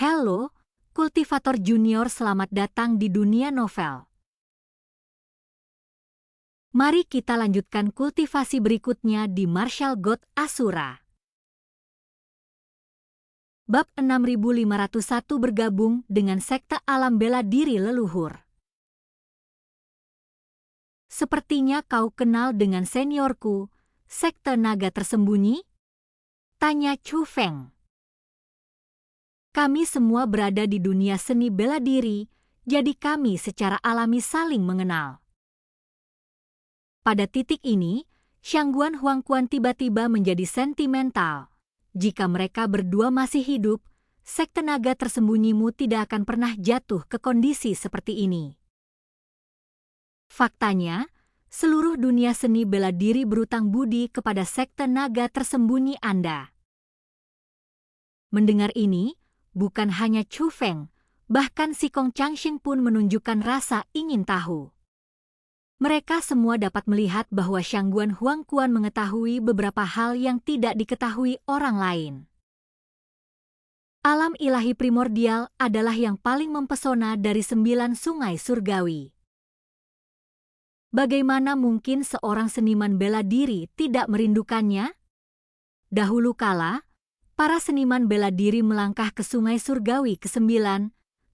Halo, kultivator junior, selamat datang di dunia novel. Mari kita lanjutkan kultivasi berikutnya di Martial God Asura. Bab 6501, bergabung dengan sekte alam bela diri leluhur. Sepertinya kau kenal dengan seniorku, sekte naga tersembunyi? Tanya Chu Feng. Kami semua berada di dunia seni bela diri, jadi kami secara alami saling mengenal. Pada titik ini, Shangguan Huangquan tiba-tiba menjadi sentimental. Jika mereka berdua masih hidup, sekte naga tersembunyimu tidak akan pernah jatuh ke kondisi seperti ini. Faktanya, seluruh dunia seni bela diri berutang budi kepada sekte naga tersembunyi Anda. Mendengar ini, bukan hanya Chu Feng, bahkan si Kong Changxing pun menunjukkan rasa ingin tahu. Mereka semua dapat melihat bahwa Shangguan Huangquan mengetahui beberapa hal yang tidak diketahui orang lain. Alam ilahi primordial adalah yang paling mempesona dari 9 sungai surgawi. Bagaimana mungkin seorang seniman bela diri tidak merindukannya? Dahulu kala, para seniman bela diri melangkah ke sungai surgawi ke-9,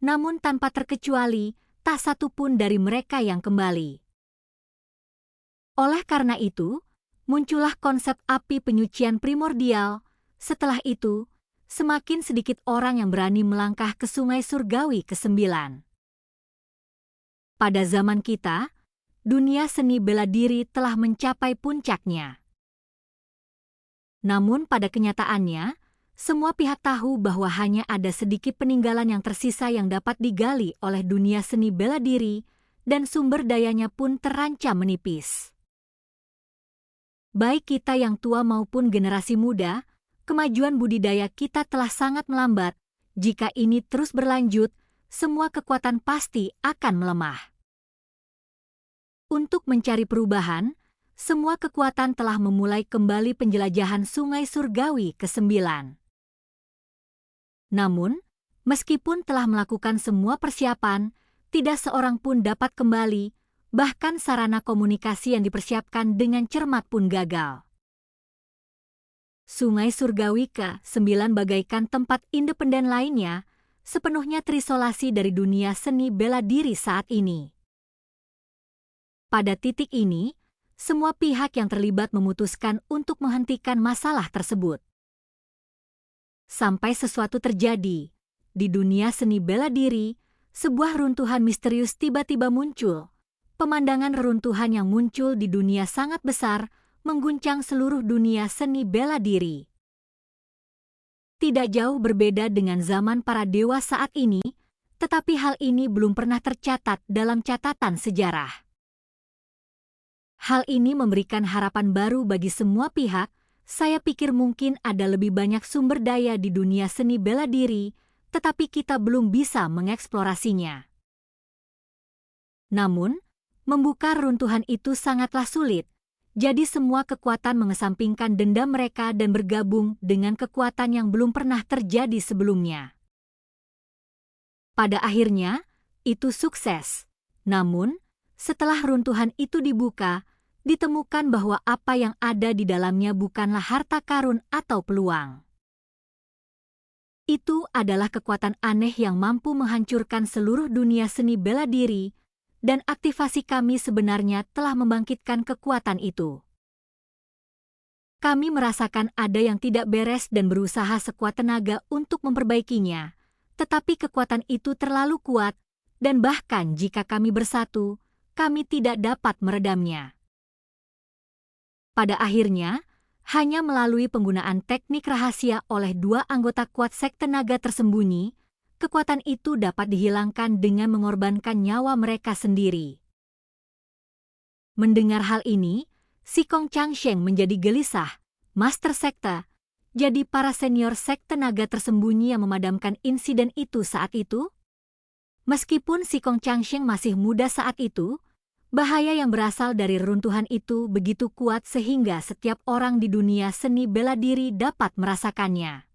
namun tanpa terkecuali, tak satu pun dari mereka yang kembali. Oleh karena itu, muncullah konsep api penyucian primordial. Setelah itu, semakin sedikit orang yang berani melangkah ke sungai surgawi ke-9. Pada zaman kita, dunia seni bela diri telah mencapai puncaknya. Namun pada kenyataannya, semua pihak tahu bahwa hanya ada sedikit peninggalan yang tersisa yang dapat digali oleh dunia seni bela diri, dan sumber dayanya pun terancam menipis. Baik kita yang tua maupun generasi muda, kemajuan budidaya kita telah sangat melambat. Jika ini terus berlanjut, semua kekuatan pasti akan melemah. Untuk mencari perubahan, semua kekuatan telah memulai kembali penjelajahan sungai surgawi ke-9. Namun, meskipun telah melakukan semua persiapan, tidak seorang pun dapat kembali, bahkan sarana komunikasi yang dipersiapkan dengan cermat pun gagal. Sungai surgawi ke-9 bagaikan tempat independen lainnya, sepenuhnya terisolasi dari dunia seni bela diri saat ini. Pada titik ini, semua pihak yang terlibat memutuskan untuk menghentikan masalah tersebut. Sampai sesuatu terjadi, di dunia seni bela diri, sebuah runtuhan misterius tiba-tiba muncul. Pemandangan reruntuhan yang muncul di dunia sangat besar, mengguncang seluruh dunia seni bela diri. Tidak jauh berbeda dengan zaman para dewa saat ini, tetapi hal ini belum pernah tercatat dalam catatan sejarah. Hal ini memberikan harapan baru bagi semua pihak. Saya pikir mungkin ada lebih banyak sumber daya di dunia seni bela diri, tetapi kita belum bisa mengeksplorasinya. Namun, membuka runtuhan itu sangatlah sulit, jadi semua kekuatan mengesampingkan dendam mereka dan bergabung dengan kekuatan yang belum pernah terjadi sebelumnya. Pada akhirnya, itu sukses. Namun, setelah runtuhan itu dibuka, ditemukan bahwa apa yang ada di dalamnya bukanlah harta karun atau peluang. Itu adalah kekuatan aneh yang mampu menghancurkan seluruh dunia seni bela diri, dan aktivasi kami sebenarnya telah membangkitkan kekuatan itu. Kami merasakan ada yang tidak beres dan berusaha sekuat tenaga untuk memperbaikinya, tetapi kekuatan itu terlalu kuat, dan bahkan jika kami bersatu, kami tidak dapat meredamnya. Pada akhirnya, hanya melalui penggunaan teknik rahasia oleh 2 anggota kuat sekte naga tersembunyi, kekuatan itu dapat dihilangkan dengan mengorbankan nyawa mereka sendiri. Mendengar hal ini, si Kong Changxing menjadi gelisah. Master sekte, jadi para senior sekte naga tersembunyi yang memadamkan insiden itu saat itu? Meskipun si Kong Changxing masih muda saat itu, bahaya yang berasal dari runtuhan itu begitu kuat sehingga setiap orang di dunia seni bela diri dapat merasakannya.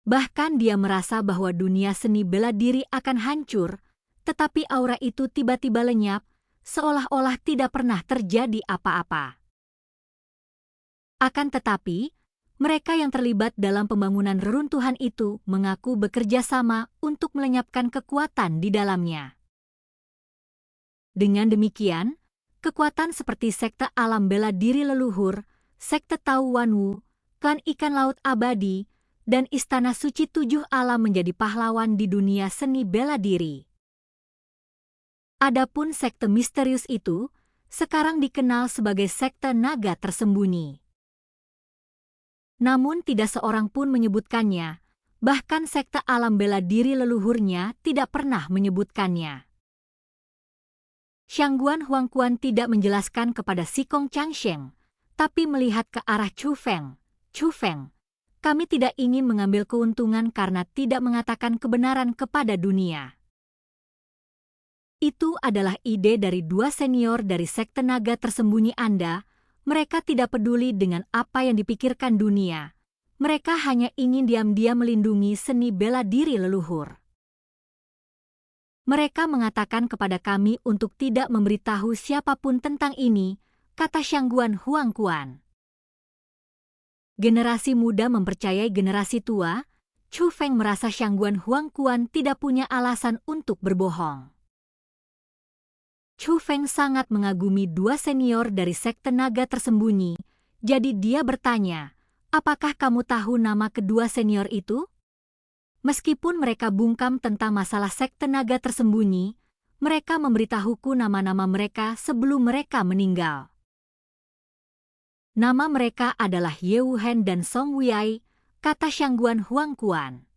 Bahkan dia merasa bahwa dunia seni bela diri akan hancur, tetapi aura itu tiba-tiba lenyap, seolah-olah tidak pernah terjadi apa-apa. Akan tetapi, mereka yang terlibat dalam pembangunan reruntuhan itu mengaku bekerja sama untuk melenyapkan kekuatan di dalamnya. Dengan demikian, kekuatan seperti sekte alam bela diri leluhur, sekte Tao Wan Wu, klan ikan laut abadi, dan istana suci 7 alam menjadi pahlawan di dunia seni bela diri. Adapun sekte misterius itu sekarang dikenal sebagai sekte naga tersembunyi. Namun tidak seorang pun menyebutkannya, bahkan sekte alam bela diri leluhurnya tidak pernah menyebutkannya. Shangguan Huangquan tidak menjelaskan kepada Sikong Changsheng, tapi melihat ke arah Chu Feng. Chu Feng, kami tidak ingin mengambil keuntungan karena tidak mengatakan kebenaran kepada dunia. Itu adalah ide dari 2 senior dari sekte naga tersembunyi Anda. Mereka tidak peduli dengan apa yang dipikirkan dunia. Mereka hanya ingin diam-diam melindungi seni bela diri leluhur. Mereka mengatakan kepada kami untuk tidak memberitahu siapapun tentang ini, kata Shangguan Huangquan. Generasi muda mempercayai generasi tua. Chu Feng merasa Shangguan Huangquan tidak punya alasan untuk berbohong. Chu Feng sangat mengagumi 2 senior dari sekte naga tersembunyi, jadi dia bertanya, apakah kamu tahu nama kedua senior itu? Meskipun mereka bungkam tentang masalah sekte naga tersembunyi, mereka memberitahuku nama-nama mereka sebelum mereka meninggal. Nama mereka adalah Ye Wuhen dan Song Wuai, kata Shangguan Huangquan.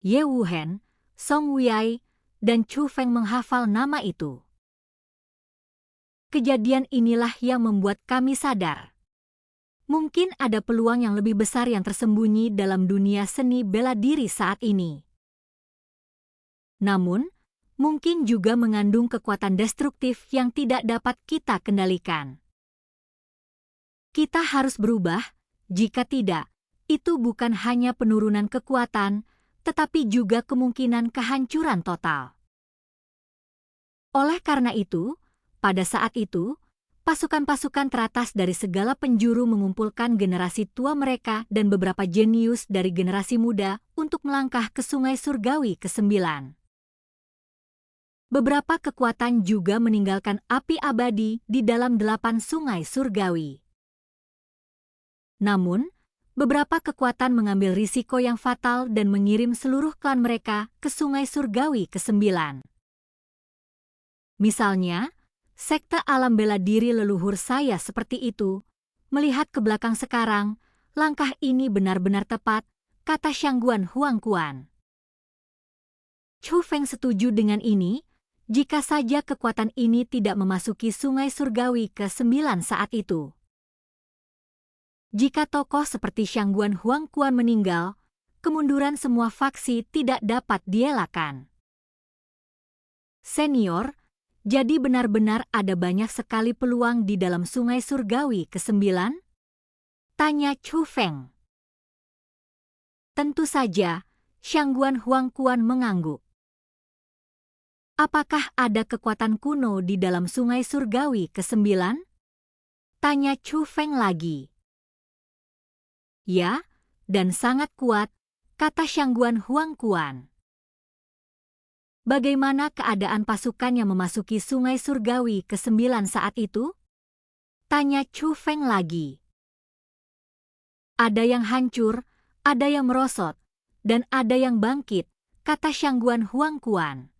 Ye Wuhen, Song Wuai, dan Chu Feng menghafal nama itu. Kejadian inilah yang membuat kami sadar. Mungkin ada peluang yang lebih besar yang tersembunyi dalam dunia seni bela diri saat ini. Namun, mungkin juga mengandung kekuatan destruktif yang tidak dapat kita kendalikan. Kita harus berubah, jika tidak, itu bukan hanya penurunan kekuatan, tetapi juga kemungkinan kehancuran total. Oleh karena itu, pada saat itu, pasukan-pasukan teratas dari segala penjuru mengumpulkan generasi tua mereka dan beberapa jenius dari generasi muda untuk melangkah ke Sungai Surgawi ke-9. Beberapa kekuatan juga meninggalkan api abadi di dalam 8 sungai surgawi. Namun, beberapa kekuatan mengambil risiko yang fatal dan mengirim seluruh klan mereka ke Sungai Surgawi ke-9. Misalnya, sekte alam bela diri leluhur saya seperti itu. Melihat ke belakang sekarang, langkah ini benar-benar tepat, kata Shangguan Huangquan. Chu Feng setuju dengan ini, jika saja kekuatan ini tidak memasuki Sungai Surgawi ke-9 saat itu. Jika tokoh seperti Shangguan Huangquan meninggal, kemunduran semua faksi tidak dapat dielakkan. Senior, jadi benar-benar ada banyak sekali peluang di dalam Sungai Surgawi ke-9? Tanya Chu Feng. Tentu saja, Shangguan Huangquan mengangguk. Apakah ada kekuatan kuno di dalam Sungai Surgawi ke-9? Tanya Chu Feng lagi. Ya, dan sangat kuat, kata Shangguan Huangquan. Bagaimana keadaan pasukan yang memasuki Sungai Surgawi ke-9 saat itu? Tanya Chu Feng lagi. Ada yang hancur, ada yang merosot, dan ada yang bangkit, kata Shangguan Huangquan.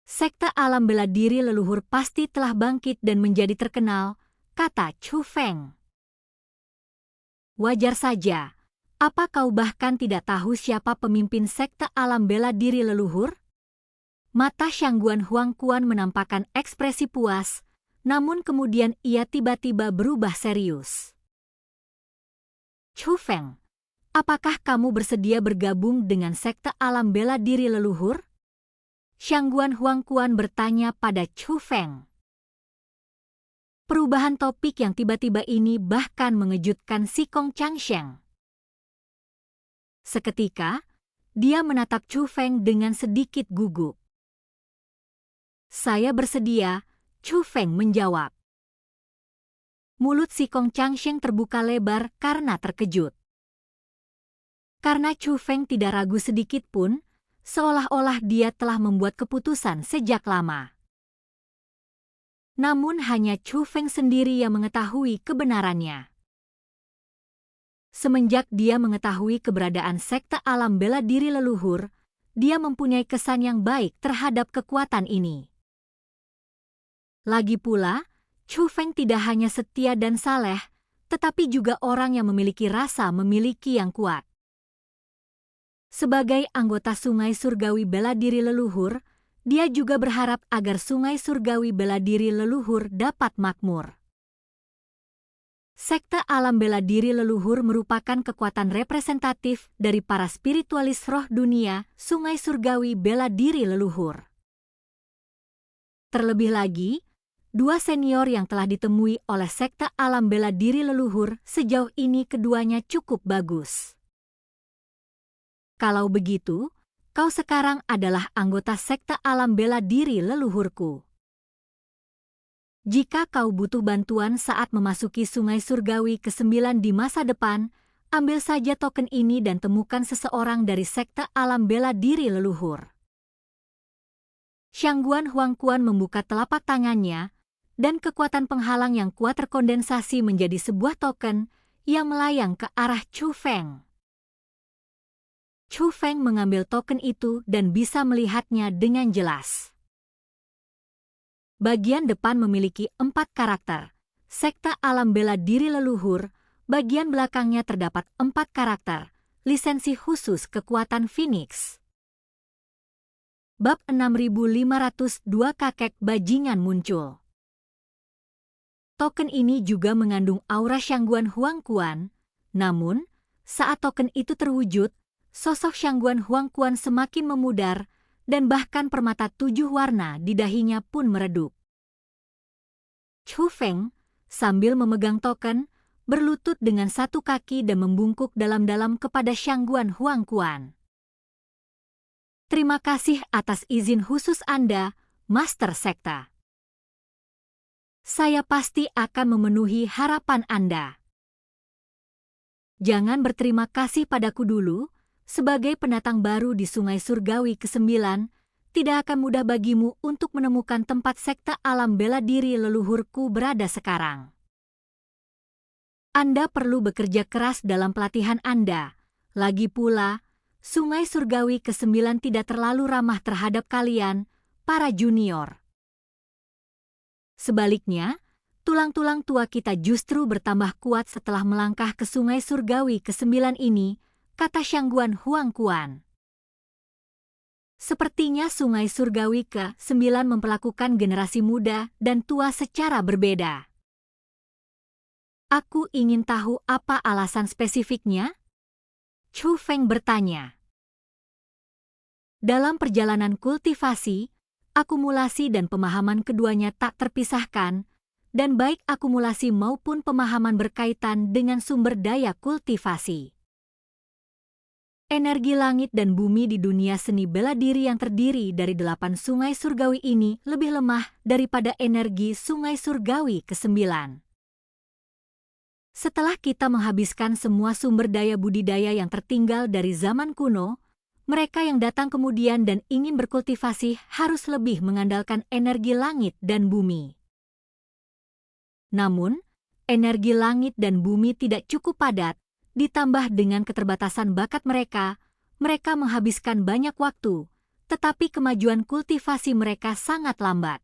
Sekte alam bela diri leluhur pasti telah bangkit dan menjadi terkenal, kata Chu Feng. Wajar saja. Apa kau bahkan tidak tahu siapa pemimpin sekte alam bela diri leluhur? Mata Shangguan Huangquan menampakkan ekspresi puas, namun kemudian ia tiba-tiba berubah serius. Chu Feng, apakah kamu bersedia bergabung dengan sekte alam bela diri leluhur? Shangguan Huangquan bertanya pada Chu Feng. Perubahan topik yang tiba-tiba ini bahkan mengejutkan Sikong Changsheng. Seketika, dia menatap Chu Feng dengan sedikit gugup. "Saya bersedia," Chu Feng menjawab. Mulut si Kong Changsheng terbuka lebar karena terkejut. Karena Chu Feng tidak ragu sedikit pun, seolah-olah dia telah membuat keputusan sejak lama. Namun hanya Chu Feng sendiri yang mengetahui kebenarannya. Semenjak dia mengetahui keberadaan sekte alam bela diri leluhur, dia mempunyai kesan yang baik terhadap kekuatan ini. Lagi pula, Chu Feng tidak hanya setia dan saleh, tetapi juga orang yang memiliki rasa memiliki yang kuat. Sebagai anggota Sungai Surgawi Bela Diri Leluhur, dia juga berharap agar Sungai Surgawi Bela Diri Leluhur dapat makmur. Sekte alam bela diri leluhur merupakan kekuatan representatif dari para spiritualis roh dunia Sungai Surgawi Bela Diri Leluhur. Terlebih lagi, dua senior yang telah ditemui oleh sekte alam bela diri leluhur sejauh ini keduanya cukup bagus. Kalau begitu, kau sekarang adalah anggota sekte alam bela diri leluhurku. Jika kau butuh bantuan saat memasuki Sungai Surgawi ke-9 di masa depan, ambil saja token ini dan temukan seseorang dari sekte alam bela diri leluhur. Shangguan Huangquan membuka telapak tangannya, dan kekuatan penghalang yang kuat terkondensasi menjadi sebuah token yang melayang ke arah Chu Feng. Chu Feng mengambil token itu dan bisa melihatnya dengan jelas. Bagian depan memiliki 4 karakter. Sekte alam bela diri leluhur, bagian belakangnya terdapat 4 karakter. Lisensi khusus kekuatan Phoenix. Bab 6502 Kakek Bajingan muncul. Token ini juga mengandung aura Shangguan Huangquan, namun saat token itu terwujud, sosok Shangguan Huangquan semakin memudar, dan bahkan permata 7 warna di dahinya pun meredup. Chu Feng, sambil memegang token, berlutut dengan satu kaki dan membungkuk dalam-dalam kepada Shangguan Huangquan. "Terima kasih atas izin khusus Anda, Master Sekta. Saya pasti akan memenuhi harapan Anda." "Jangan berterima kasih padaku dulu. Sebagai pendatang baru di Sungai Surgawi ke-9, tidak akan mudah bagimu untuk menemukan tempat sekte alam bela diri leluhurku berada sekarang. Anda perlu bekerja keras dalam pelatihan Anda. Lagi pula, Sungai Surgawi ke-9 tidak terlalu ramah terhadap kalian, para junior. Sebaliknya, tulang-tulang tua kita justru bertambah kuat setelah melangkah ke Sungai Surgawi ke-9 ini," kata Shangguan Huangquan. "Sepertinya Sungai Surgawi ke-9 memperlakukan generasi muda dan tua secara berbeda. Aku ingin tahu apa alasan spesifiknya?" Chu Feng bertanya. "Dalam perjalanan kultivasi, akumulasi dan pemahaman keduanya tak terpisahkan, dan baik akumulasi maupun pemahaman berkaitan dengan sumber daya kultivasi. Energi langit dan bumi di dunia seni bela diri yang terdiri dari 8 sungai surgawi ini lebih lemah daripada energi Sungai Surgawi ke-9. Setelah kita menghabiskan semua sumber daya budidaya yang tertinggal dari zaman kuno, mereka yang datang kemudian dan ingin berkultivasi harus lebih mengandalkan energi langit dan bumi. Namun, energi langit dan bumi tidak cukup padat, ditambah dengan keterbatasan bakat mereka menghabiskan banyak waktu, tetapi kemajuan kultivasi mereka sangat lambat.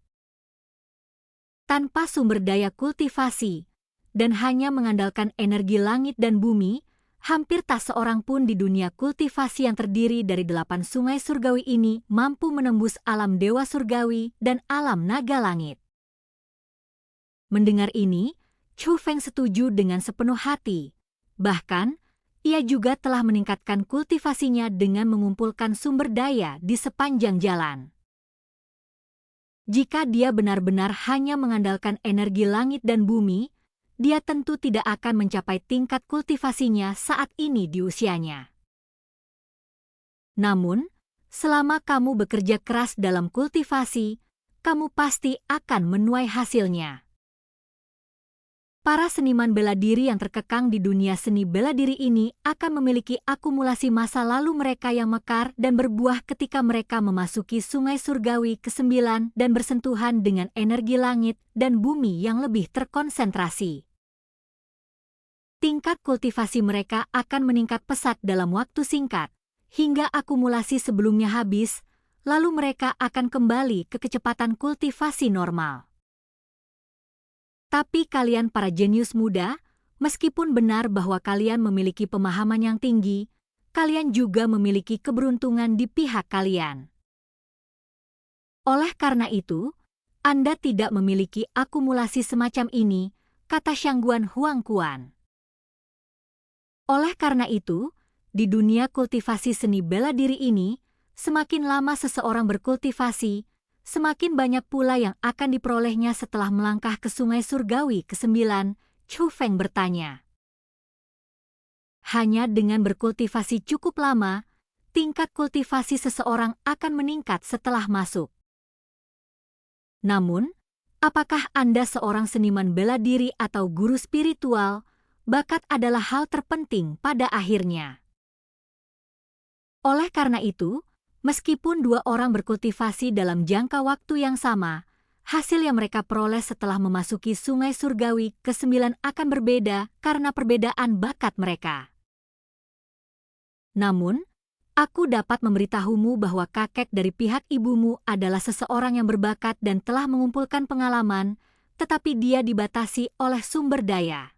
Tanpa sumber daya kultivasi, dan hanya mengandalkan energi langit dan bumi, hampir tak seorang pun di dunia kultivasi yang terdiri dari 8 sungai surgawi ini mampu menembus alam dewa surgawi dan alam naga langit." Mendengar ini, Chu Feng setuju dengan sepenuh hati. Bahkan, ia juga telah meningkatkan kultivasinya dengan mengumpulkan sumber daya di sepanjang jalan. Jika dia benar-benar hanya mengandalkan energi langit dan bumi, dia tentu tidak akan mencapai tingkat kultivasinya saat ini di usianya. Namun, selama kamu bekerja keras dalam kultivasi, kamu pasti akan menuai hasilnya. Para seniman bela diri yang terkekang di dunia seni bela diri ini akan memiliki akumulasi masa lalu mereka yang mekar dan berbuah ketika mereka memasuki sungai surgawi ke-9 dan bersentuhan dengan energi langit dan bumi yang lebih terkonsentrasi. Tingkat kultivasi mereka akan meningkat pesat dalam waktu singkat, hingga akumulasi sebelumnya habis, lalu mereka akan kembali ke kecepatan kultivasi normal. Tapi kalian para jenius muda, meskipun benar bahwa kalian memiliki pemahaman yang tinggi, kalian juga memiliki keberuntungan di pihak kalian. Oleh karena itu, Anda tidak memiliki akumulasi semacam ini, kata Shangguan Huangquan. Oleh karena itu, di dunia kultivasi seni bela diri ini, semakin lama seseorang berkultivasi, semakin banyak pula yang akan diperolehnya setelah melangkah ke sungai surgawi ke-9, Chu Feng bertanya. Hanya dengan berkultivasi cukup lama, tingkat kultivasi seseorang akan meningkat setelah masuk. Namun, apakah Anda seorang seniman bela diri atau guru spiritual? Bakat adalah hal terpenting pada akhirnya. Oleh karena itu, meskipun dua orang berkultivasi dalam jangka waktu yang sama, hasil yang mereka peroleh setelah memasuki sungai surgawi ke-9 akan berbeda karena perbedaan bakat mereka. Namun, aku dapat memberitahumu bahwa kakek dari pihak ibumu adalah seseorang yang berbakat dan telah mengumpulkan pengalaman, tetapi dia dibatasi oleh sumber daya.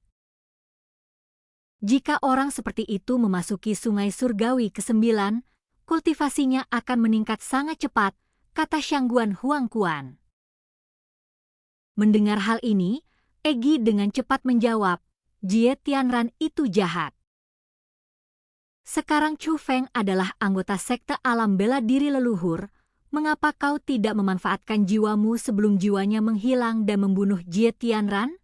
Jika orang seperti itu memasuki sungai surgawi ke-9, kultivasinya akan meningkat sangat cepat, kata Shangguan Huangquan. Mendengar hal ini, Egi dengan cepat menjawab, Jie Tianran itu jahat. Sekarang Chu Feng adalah anggota sekte alam bela diri leluhur, mengapa kau tidak memanfaatkan jiwamu sebelum jiwanya menghilang dan membunuh Jie Tianran?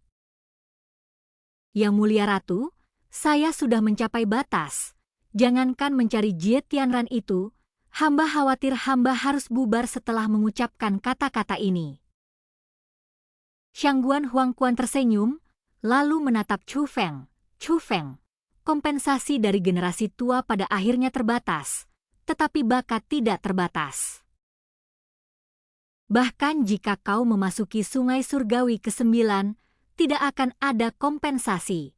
Yang mulia Ratu, saya sudah mencapai batas. Jangankan mencari Jie Tianran itu, hamba khawatir hamba harus bubar setelah mengucapkan kata-kata ini. Shangguan Huangquan tersenyum, lalu menatap Chu Feng. Chu Feng, kompensasi dari generasi tua pada akhirnya terbatas, tetapi bakat tidak terbatas. Bahkan jika kau memasuki sungai surgawi ke-9, tidak akan ada kompensasi.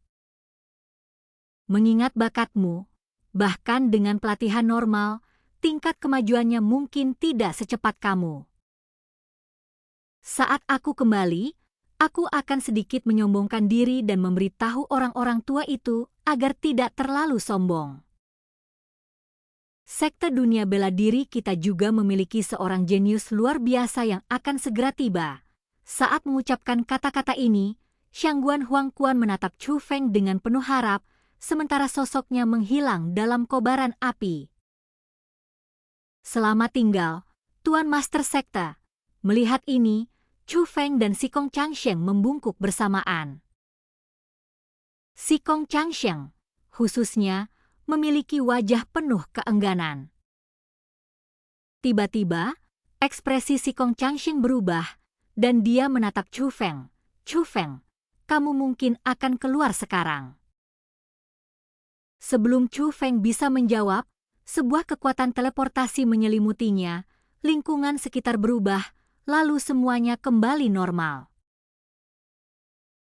Mengingat bakatmu, bahkan dengan pelatihan normal, tingkat kemajuannya mungkin tidak secepat kamu. Saat aku kembali, aku akan sedikit menyombongkan diri dan memberitahu orang-orang tua itu agar tidak terlalu sombong. Sekte dunia bela diri kita juga memiliki seorang jenius luar biasa yang akan segera tiba. Saat mengucapkan kata-kata ini, Shangguan Huangquan menatap Chu Feng dengan penuh harap, sementara sosoknya menghilang dalam kobaran api. Selamat tinggal, Tuan Master Sekte. Melihat ini, Chu Feng dan Sikong Changsheng membungkuk bersamaan. Sikong Changsheng, khususnya, memiliki wajah penuh keengganan. Tiba-tiba, ekspresi Sikong Changsheng berubah, dan dia menatap Chu Feng. Chu Feng, kamu mungkin akan keluar sekarang. Sebelum Chu Feng bisa menjawab, sebuah kekuatan teleportasi menyelimutinya, lingkungan sekitar berubah, lalu semuanya kembali normal.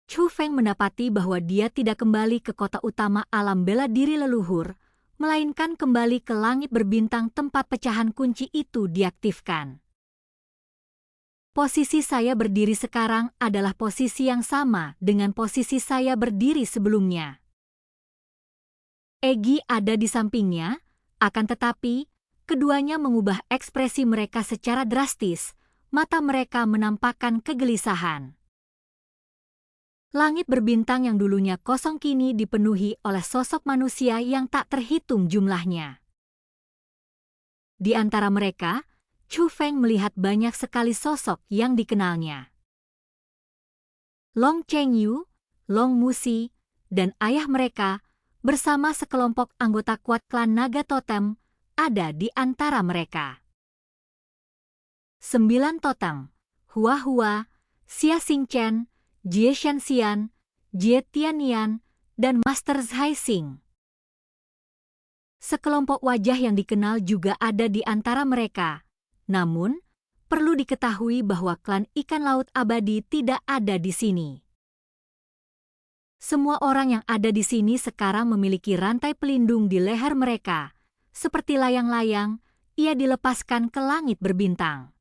Chu Feng mendapati bahwa dia tidak kembali ke kota utama alam bela diri leluhur, melainkan kembali ke langit berbintang tempat pecahan kunci itu diaktifkan. Posisi saya berdiri sekarang adalah posisi yang sama dengan posisi saya berdiri sebelumnya. Egi ada di sampingnya, akan tetapi, keduanya mengubah ekspresi mereka secara drastis, mata mereka menampakkan kegelisahan. Langit berbintang yang dulunya kosong kini dipenuhi oleh sosok manusia yang tak terhitung jumlahnya. Di antara mereka, Chu Feng melihat banyak sekali sosok yang dikenalnya. Long Chengyu, Long Musi, dan ayah mereka, bersama sekelompok anggota kuat klan Naga Totem, ada di antara mereka. 9 totem, Hua Hua, Xia Xingchen, Jie Shenxian, Jie Tianian, dan Master Zhai Xing. Sekelompok wajah yang dikenal juga ada di antara mereka. Namun, perlu diketahui bahwa klan ikan laut abadi tidak ada di sini. Semua orang yang ada di sini sekarang memiliki rantai pelindung di leher mereka. Seperti layang-layang, ia dilepaskan ke langit berbintang.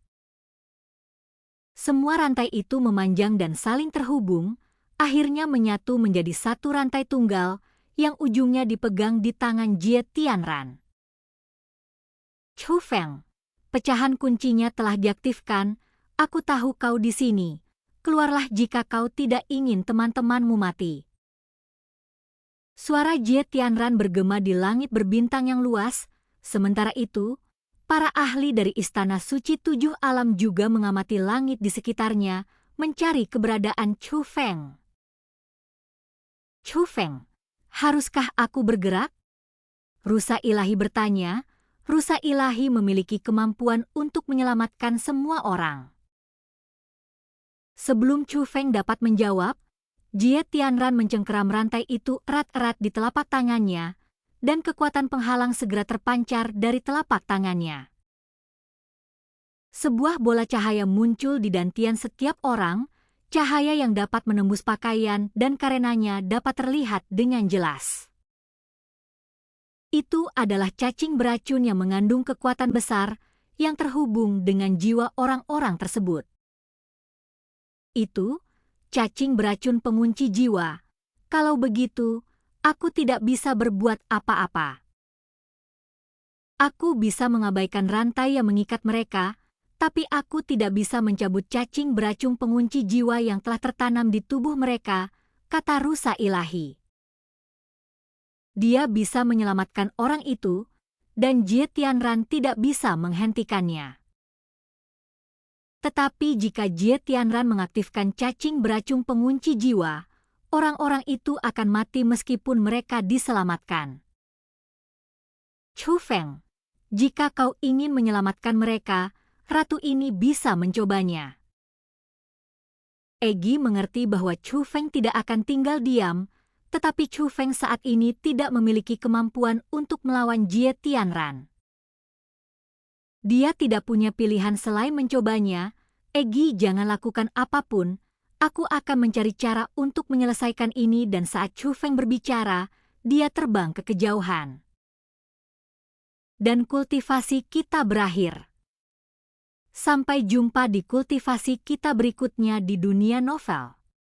Semua rantai itu memanjang dan saling terhubung, akhirnya menyatu menjadi satu rantai tunggal yang ujungnya dipegang di tangan Jie Tianran. Chu Feng, pecahan kuncinya telah diaktifkan. Aku tahu kau di sini. Keluarlah jika kau tidak ingin teman-temanmu mati. Suara Jie Tianran bergema di langit berbintang yang luas. Sementara itu, para ahli dari Istana Suci Tujuh Alam juga mengamati langit di sekitarnya, mencari keberadaan Chu Feng. Chu Feng, haruskah aku bergerak? Rusa ilahi bertanya. Rusa ilahi memiliki kemampuan untuk menyelamatkan semua orang. Sebelum Chu Feng dapat menjawab, Jie Tianran mencengkeram rantai itu erat-erat di telapak tangannya, dan kekuatan penghalang segera terpancar dari telapak tangannya. Sebuah bola cahaya muncul di dantian setiap orang, cahaya yang dapat menembus pakaian dan karenanya dapat terlihat dengan jelas. Itu adalah cacing beracun yang mengandung kekuatan besar yang terhubung dengan jiwa orang-orang tersebut. Itu cacing beracun pengunci jiwa. Kalau begitu, aku tidak bisa berbuat apa-apa. Aku bisa mengabaikan rantai yang mengikat mereka, tapi aku tidak bisa mencabut cacing beracun pengunci jiwa yang telah tertanam di tubuh mereka, kata rusa ilahi. Dia bisa menyelamatkan orang itu, dan Jie Tianran tidak bisa menghentikannya. Tetapi jika Jie Tianran mengaktifkan cacing beracun pengunci jiwa, orang-orang itu akan mati meskipun mereka diselamatkan. Chu Feng, jika kau ingin menyelamatkan mereka, ratu ini bisa mencobanya. Egi mengerti bahwa Chu Feng tidak akan tinggal diam, tetapi Chu Feng saat ini tidak memiliki kemampuan untuk melawan Jie Tianran. Dia tidak punya pilihan selain mencobanya. Egi, jangan lakukan apapun. Aku akan mencari cara untuk menyelesaikan ini dan saat Chu Feng berbicara, dia terbang ke kejauhan. Dan kultivasi kita berakhir. Sampai jumpa di kultivasi kita berikutnya di dunia novel.